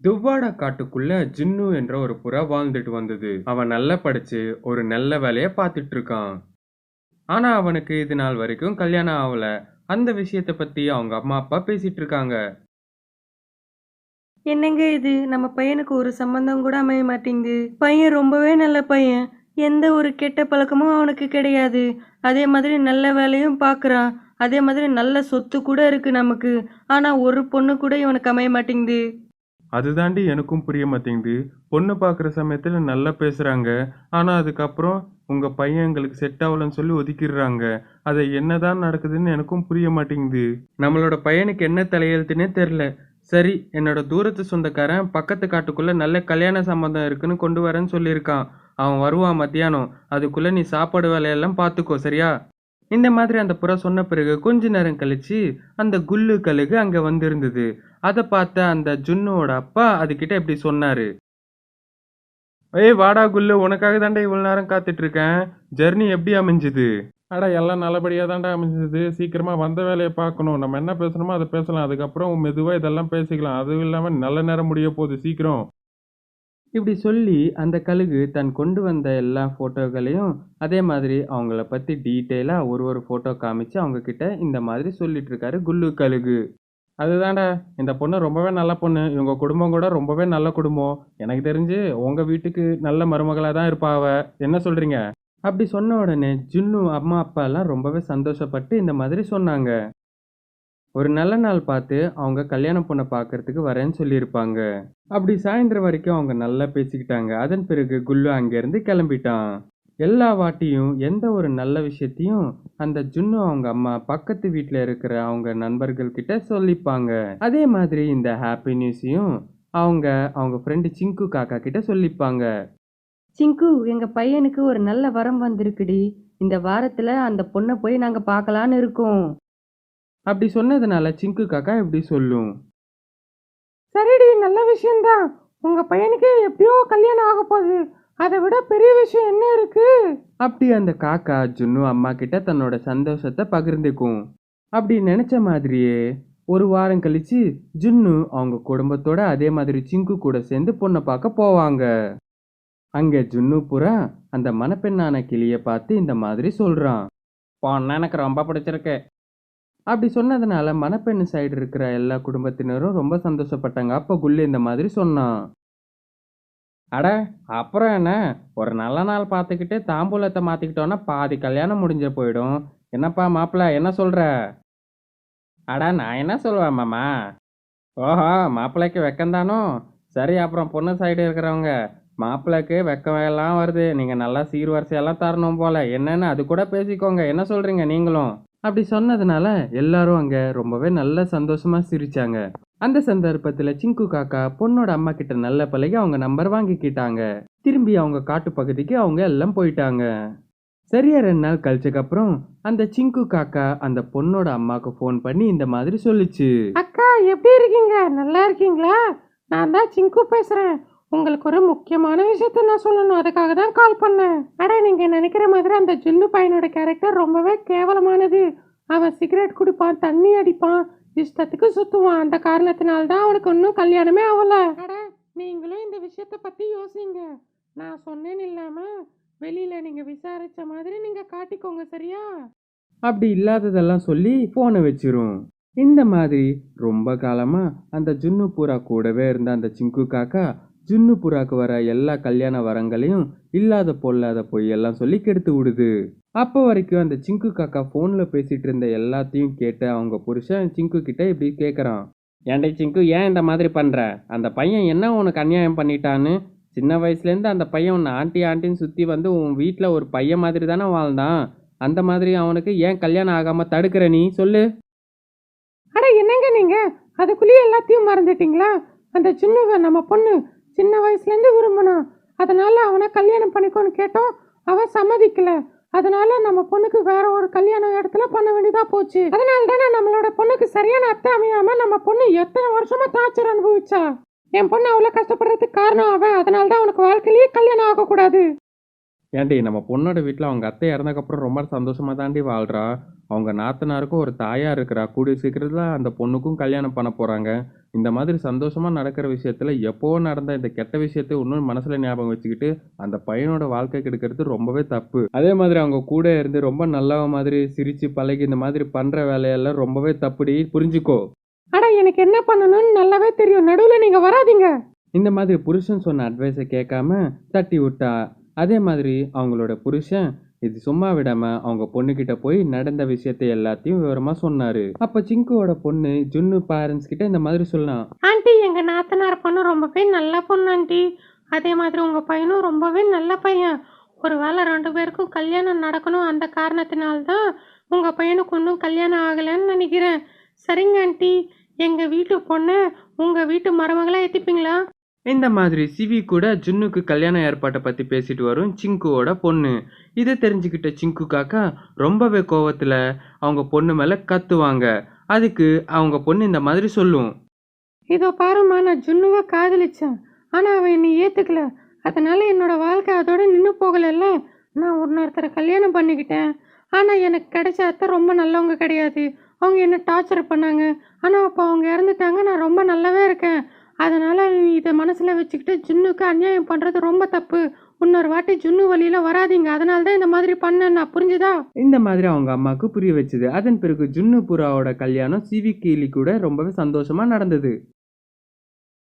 துவ்வாடா காட்டுக்குள்ள ஜின்னு என்ற ஒரு புறா வாழ்ந்துட்டு வந்தது. அவன் நல்லா படிச்சு ஒரு நல்ல வேலைய பார்த்துட்டு இருக்கான். ஆனா அவனுக்கு இது நாள் வரைக்கும் கல்யாணம் ஆகல. அந்த விஷயத்தை பத்தி அவங்க அம்மா அப்பா பேசிட்டு இருக்காங்க. என்னங்க இது? நம்ம பையனுக்கு ஒரு சம்மந்தம் கூட அமைய மாட்டேங்குது. பையன் ரொம்பவே நல்ல பையன். எந்த ஒரு கெட்ட பழக்கமும் அவனுக்கு கிடையாது. அதே மாதிரி நல்ல வேலையும் பார்க்குறான். அதே மாதிரி நல்ல சொத்து கூட இருக்கு நமக்கு. ஆனா ஒரு பொண்ணு கூட இவனுக்கு அமைய மாட்டேங்குது. அதுதாண்டி எனக்கும் புரிய மாட்டேங்குது. பொண்ணு பார்க்குற சமயத்துல நல்லா பேசுறாங்க. ஆனா அதுக்கப்புறம் உங்க பையன் எங்களுக்கு செட் ஆகலன்னு சொல்லி ஒதுக்கிடுறாங்க. அது என்னதான் நடக்குதுன்னு எனக்கும் புரிய மாட்டேங்குது. நம்மளோட பையனுக்கு என்ன தலையெழுத்துனே தெரியல. சரி, என்னோட தூரத்து சொந்தக்காரன் பக்கத்து காட்டுக்குள்ள நல்ல கல்யாண சம்பந்தம் இருக்குன்னு கொண்டு வரேன்னு சொல்லியிருக்கான். அவன் வருவான் மத்தியானம். அதுக்குள்ள நீ சாப்பாடு வேலையெல்லாம் பார்த்துக்கோ, சரியா? இந்த மாதிரி அந்த புறா சொன்ன பிறகு கொஞ்ச நேரம் கழிச்சு அந்த குல்லு கழுகு அங்க வந்திருந்தது. அதை பார்த்த அந்த ஜுன்னுவோட அப்பா அதுகிட்ட இப்படி சொன்னாரு. ஏய் வாடா குல்லு, உனக்காக தாண்டா இவ்வளவு நேரம் காத்துட்டு இருக்கேன். ஜெர்னி எப்படி அமைஞ்சுது? அடா எல்லாம் நல்லபடியா தாண்டா அமைஞ்சது. சீக்கிரமா வந்த வேலையை பார்க்கணும். நம்ம என்ன பேசணுமோ அதை பேசலாம். அதுக்கப்புறம் மெதுவா இதெல்லாம் பேசிக்கலாம். அதுவும் இல்லாம நல்ல நேரம் முடிய போகுது, சீக்கிரம். இப்படி சொல்லி அந்த கழுகு தன் கொண்டு வந்த எல்லா ஃபோட்டோகளையும் அதே மாதிரி அவங்கள பத்தி டீட்டெயிலாக ஒரு ஒரு ஃபோட்டோ காமிச்சு அவங்க கிட்ட இந்த மாதிரி சொல்லிட்டு இருக்காரு குல்லு கழுகு. அதுதான்டா, இந்த பொண்ணு ரொம்பவே நல்ல பொண்ணு. இவங்க குடும்பம் கூட ரொம்பவே நல்ல குடும்பம். எனக்கு தெரிஞ்சு உங்க வீட்டுக்கு நல்ல மருமகளா தான் இருப்பா அவ. என்ன சொல்றீங்க? அப்படி சொன்ன உடனே ஜுன்னு அம்மா அப்பா எல்லாம் ரொம்பவே சந்தோஷப்பட்டு இந்த மாதிரி சொன்னாங்க. ஒரு நல்ல நாள் பார்த்து அவங்க கல்யாண பொண்ணை பார்க்கறதுக்கு வரேன்னு சொல்லியிருப்பாங்க. அப்படி சாயந்தரம் வரைக்கும் அவங்க நல்லா பேசிக்கிட்டாங்க. அதன் பிறகு குல்லு அங்கேருந்து கிளம்பிட்டான். எல்லா வாட்டியும் எந்த ஒரு நல்ல விஷயத்தையும் அந்த ஜுன்னு அவங்க அம்மா பக்கத்து வீட்டில் இருக்கிற அவங்க நண்பர்கள் கிட்ட சொல்லிப்பாங்க. அதே மாதிரி இந்த ஹாப்பி நியூஸையும் அவங்க அவங்க ஃப்ரெண்டு சிங்கு காக்கா கிட்ட சொல்லிப்பாங்க. சிங்கு, எங்க பையனுக்கு ஒரு நல்ல வரம் வந்திருக்குடி. இந்த வாரத்துல அந்த பொண்ணை போய் நாங்க பார்க்கலான்னு இருக்கோம். அப்படி சொன்னதுனால சிங்கு காக்கா இப்படி சொல்லும். சரிடி, நல்ல விஷயம்தான். உங்க பையனுக்கு எப்படியோ கல்யாணம் ஆக போகுது. அதை விட பெரிய விஷயம் என்ன இருக்கு? அப்படி அந்த காக்கா ஜுன்னு அம்மா கிட்ட தன்னோட சந்தோஷத்தை பகிர்ந்துக்கும். அப்படி நினைச்ச மாதிரியே ஒரு வாரம் கழிச்சு ஜுன்னு அவங்க குடும்பத்தோட அதே மாதிரி சிங்கு கூட சேர்ந்து பொண்ணை பார்க்க போவாங்க. அங்க ஜுன்னு புறா அந்த மணப்பெண்ணான கிளிய பார்த்து இந்த மாதிரி சொல்றான். பொண்ணு எனக்கு ரொம்ப பிடிச்சிருக்கு. அப்படி சொன்னதுனால மணப்பெண்ணு சைடு இருக்கிற எல்லா குடும்பத்தினரும் ரொம்ப சந்தோஷப்பட்டாங்க. அப்ப குல்லு இந்த மாதிரி சொன்னான். அட, அப்புறம் என்ன? ஒரு நல்ல நாள் பார்த்துக்கிட்டு தாம்பூலத்தை மாத்திக்கிட்டோன்னா பாதி கல்யாணம் முடிஞ்ச போயிடும். என்னப்பா மாப்பிள்ள, என்ன சொல்ற? அட, நான் என்ன சொல்லுவேன் மாமா? ஓஹோ, மாப்பிள்ளைக்கு வெக்கம்தானோ? சரி, அப்புறம் பொண்ணு சைடு இருக்கிறவங்க மாப்பிள்ளைக்கு வெக்கம் எல்லாம் வருது. நீங்க நல்லா சீர்வரிசையெல்லாம் தரணும் போல. என்னன்னு அது கூட பேசிக்கோங்க. என்ன சொல்றீங்க நீங்களும்? அப்படி சொன்னதுனால எல்லாரும் அங்க ரொம்பவே நல்ல சந்தோஷமா சிரிச்சாங்க. அந்த சந்தர்ப்பத்துல சிங்கு காக்கா பொண்ணோட அம்மா கிட்ட நல்ல பழகி அவங்க நம்பர் வாங்கிக்கிட்டாங்க. திரும்பி அவங்க காட்டு பகுதிக்கு அவங்க எல்லாம் போயிட்டாங்க. சரியா 2 நாள் கழிச்சக்கப்புறம் அந்த சிங்கு காக்கா அந்த பொண்ணோட அம்மாக்கு ஃபோன் பண்ணி இந்த மாதிரி சொல்லுச்சு. அக்கா, எப்படி இருக்கீங்க? நல்லா இருக்கீங்களா? நான் தான் சிங்கு பேசுறேன். உங்களுக்கு ஒரு முக்கியமான விஷயத்த நான் சொல்லணும். அதுக்காக தான் கால் பண்ணேன். அட, நீங்க நினைக்கிற மாதிரி அந்த ஜின்னு பையனோட கேரக்டர் ரொம்பவே கேவலமானது. அவன் சிகரெட் குடிப்பான், தண்ணி அடிப்பான், இஷ்டத்துக்கு சுத்துவான். அந்த காரணத்தினால தான் அவனுக்கு இன்னும் கல்யாணமே ஆகல. அட, நீங்களும் இந்த விஷயத்த பத்தி யோசிங்க. நான் சொன்னேன்னு இல்லாம வெளியில நீங்க விசாரிச்ச மாதிரி நீங்க காட்டிக்கோங்க, சரியா? அப்படி இல்லாததெல்லாம் சொல்லி போனை வச்சிரும். இந்த மாதிரி ரொம்ப காலமா அந்த ஜுன்னு புறா கூடவே இருந்த அந்த சிங்கு காக்கா ஜுன்னு புறாக்கு வர எல்லா கல்யாண வரங்களையும் இல்லாத பொல்லாத பொய்யெல்லாம் சொல்லி கெடுத்து விடுது. அப்போ வரைக்கும் அந்த சிங்கு காக்கா போன்ல பேசிட்டு இருந்த எல்லாத்தையும் கேட்டு அவங்க புருஷன் சிங்கு கிட்ட இப்படி கேக்குறான். ஏன்டா சிங்கு, ஏன் இந்த மாதிரி பண்ற? அந்த பையன் என்ன உனக்கு அநியாயம் பண்ணிட்டான்னு? சின்ன வயசுலேருந்து அந்த பையன் உன்னை ஆண்டி ஆண்டின்னு சுற்றி வந்து உன் வீட்டில் ஒரு பையன் மாதிரி தானே வாழ்ந்தான். அந்த மாதிரி அவனுக்கு ஏன் கல்யாணம் ஆகாமல் தடுக்கிற நீ சொல்லு? அட, என்னங்க நீங்க அதுக்குள்ளேயே எல்லாத்தையும் மறந்துட்டீங்களா? அந்த சின்னவ நம்ம பொண்ணு சின்ன வயசுல இருந்து விரும்பினா, அதனால அவனை கல்யாணம் பண்ணிக்கோன்னு கேட்டோம். அவன் சம்மதிக்கல. அதனால நம்ம பொண்ணுக்கு வேற ஒரு கல்யாண இடத்துல பண்ண வேண்டியதா போச்சு. அதனால தானே நம்மளோட பொண்ணுக்கு சரியான அத்தை அமையாம நம்ம பொண்ணு எத்தனை வருஷமா டார்ச்சர் அனுபவிச்சா. என் பொண்ணு அவ்வளவு கஷ்டப்படுறதுக்கு காரணம் அவன். அதனால தான் அவனுக்கு வாழ்க்கையிலேயே கல்யாணம் ஆகக்கூடாது. ஏன்டி நம்ம பொண்ணோட வீட்டில் அவங்க அத்தை இறந்தக்கப்புறம் ரொம்ப சந்தோஷமா தாண்டி வாழ்றா. அவங்க நாத்தனாருக்கும் ஒரு தாயா இருக்கிறா. கூடிய சீக்கிரத்தில் அந்த பொண்ணுக்கும் கல்யாணம் பண்ண போறாங்க. இந்த மாதிரி சந்தோஷமா நடக்கிற விஷயத்துல எப்போ நடந்த இந்த கெட்ட விஷயத்தை இன்னும் மனசுல ஞாபகம் வச்சுக்கிட்டு அந்த பையனோட வாழ்க்கை கெடுக்கிறது ரொம்பவே தப்பு. அதே மாதிரி அவங்க கூட இருந்து ரொம்ப நல்ல மாதிரி சிரிச்சு பழகி இந்த மாதிரி பண்ற வேலையெல்லாம் ரொம்பவே தப்புடி, புரிஞ்சுக்கோ. அட எனக்கு என்ன பண்ணணும்னு நல்லாவே தெரியும், நடுவில் நீங்கள் வராதீங்க. இந்த மாதிரி புருஷன் சொன்ன அட்வைஸை கேட்காம தட்டி விட்டா. அதே மாதிரி அவங்களோட புருஷன் இது சும்மா விடாம அவங்க பொண்ணுகிட்ட போய் நடந்த விஷயத்தை எல்லாத்தையும் விவரமா சொன்னாரு. அப்ப சிங்குவோட பொண்ணு ஜுன்னு பேரண்ட்ஸ் கிட்ட இந்த மாதிரி சொல்லலாம். ஆண்டி, எங்கள் நாத்தனார் பொண்ணு ரொம்பவே நல்ல பொண்ணு ஆண்டி. அதே மாதிரி உங்கள் பையனும் ரொம்பவே நல்ல பையன். ஒருவேளை 2 பேருக்கும் கல்யாணம் நடக்கணும், அந்த காரணத்தினால்தான் உங்கள் பையனுக்கு இன்னும் கல்யாணம் ஆகலைன்னு நினைக்கிறேன். சரிங்க ஆண்டி, எங்கள் வீட்டு பொண்ணை உங்கள் வீட்டு மருமகளாக ஏற்றிப்பீங்களா? இந்த மாதிரி சிவி கூட ஜுன்னுக்கு கல்யாண ஏற்பாட்டை பத்தி பேசிட்டு வரும் சிங்குவோட பொண்ணு. இதை தெரிஞ்சுக்கிட்ட சிங்கு காக்கா ரொம்பவே கோவத்துல அவங்க பொண்ணு மேல கத்துவாங்க. அதுக்கு அவங்க பொண்ணு இந்த மாதிரி சொல்லும். இதோ பாரும்மா, நான் ஜுன்னுவை காதலிச்சேன், ஆனால் அவன் என்னை ஏற்றுக்கல. அதனால என்னோட வாழ்க்கை அதோட நின்று போகலைல்ல. நான் இன்னொருத்தரை கல்யாணம் பண்ணிக்கிட்டேன். ஆனால் எனக்கு கிடைச்ச அத்தை ரொம்ப நல்லவங்க கிடையாது. அவங்க என்ன டார்ச்சர் பண்ணாங்க. ஆனால் அப்போ அவங்க இறந்துட்டாங்க. நான் ரொம்ப நல்லாவே இருக்கேன். அதனால் இதை மனசில் வச்சுக்கிட்டு ஜுன்னுக்கு அநியாயம் பண்ணுறது ரொம்ப தப்பு. இன்னொரு வாட்டி ஜுன்னு வழியில் வராதீங்க. அதனால தான் இந்த மாதிரி பண்ணேன். நான் புரிஞ்சுதா? இந்த மாதிரி அவங்க அம்மாவுக்கு புரிய வச்சுது. அதன் பிறகு ஜுன்னு புறாவோட கல்யாணம் சிவி கீழி கூட ரொம்பவே சந்தோஷமா நடந்தது.